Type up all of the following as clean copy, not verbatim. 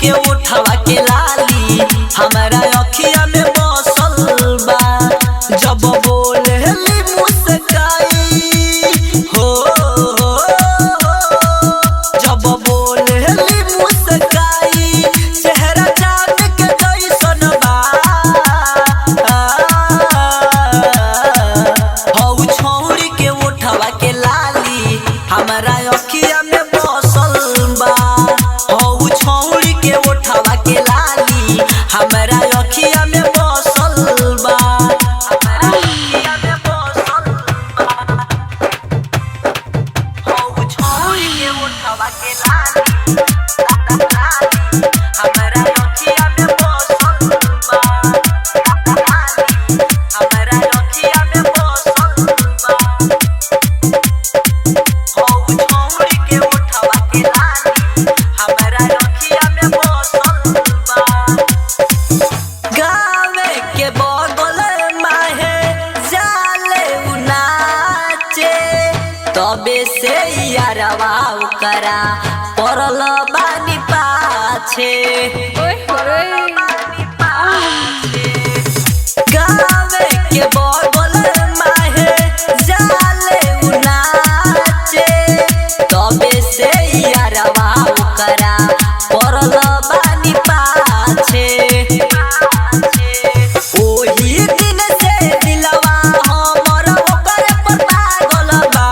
के उठावा के लाली हमारा अखिया में बसल बा। जब बोलेली मुस्काई हो जब बोलेली मुस्काई चेहरा चांद के जैसन बा। हौ छौरी के उठावा के लाली हमारा अखिया में बसल बा। हौ छौरी के उठावा के लाली हमारा अखिया में बसल बा। हमारा अखिया में बसल बा। हौ छौरी के उठावा के लाली हमारा अखिया में बसल बा। हमारा अखिया में बसल बा। हौ छौरी के उठावा के लाली हमारा अखिया में बसल बा। गावे के बगल माहे जाले उ नाचे तबे से यारवा ओकरा पड़ल बानी पाछे। गावे के बगल माहे जाले उ नाचे तबे से यारवा ओकरा पड़ल बानी पाछे। ओही दिन से दिलवा हमर ओकरे पर पागल बा।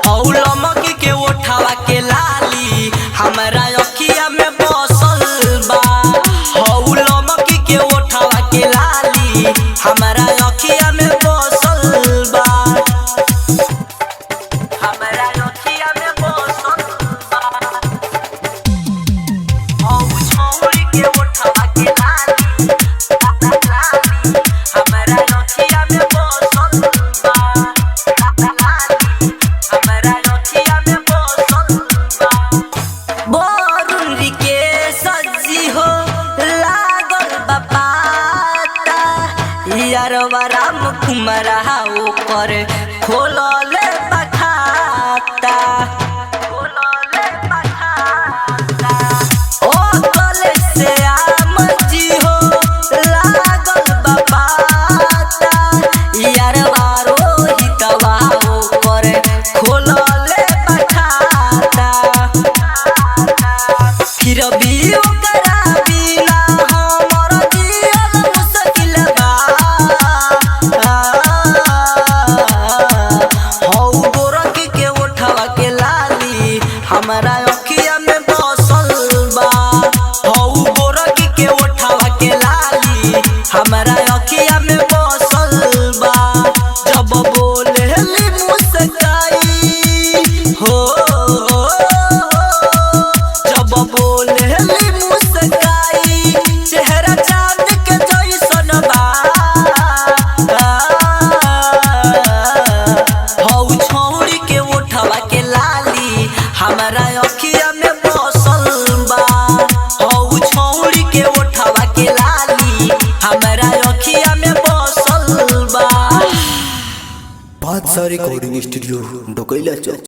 हौ लमकी के उठावा के लाली हमारा अखिया में बसल बा। हौ लमकी के उठावा के लाली हमारा अखिया में बसल बा। हमारा अखिया में बसल बा। हौ छौरी के उठावा के लाली हमारा अखिया में बसल बा। हमारा अखिया में बसल बा। बरुरी के सजी हो लागल बा पाता यारवा राम कुमारा ओकर खोलले बा खाता। खोलले बा खाता ओ कले से आम जी हो लागल बा पाता यारवा रोहितवा ओकर खोलले बा खाता। फिर भी ओकरा बिना हमर जियल मुश्किल बा। हौ गोरखी के उठावा के लाली हमारा अखिया में बसल बा। हौ गोरखी के उठावा के लाली हमारा अखिया में बसल बा। जब बोलेली मुस्काई हो जब बोलेली मुस्काई चेहरा चांद के जैसन बा। हौ छौरी के उठावा के लाली हमारा अखिया में बसल बा। हौ छौरी के उठावा के लाली हमारा अखिया में बसल बा। बादशाह रिकॉर्डिंग स्टूडियो ढोकैला चौक।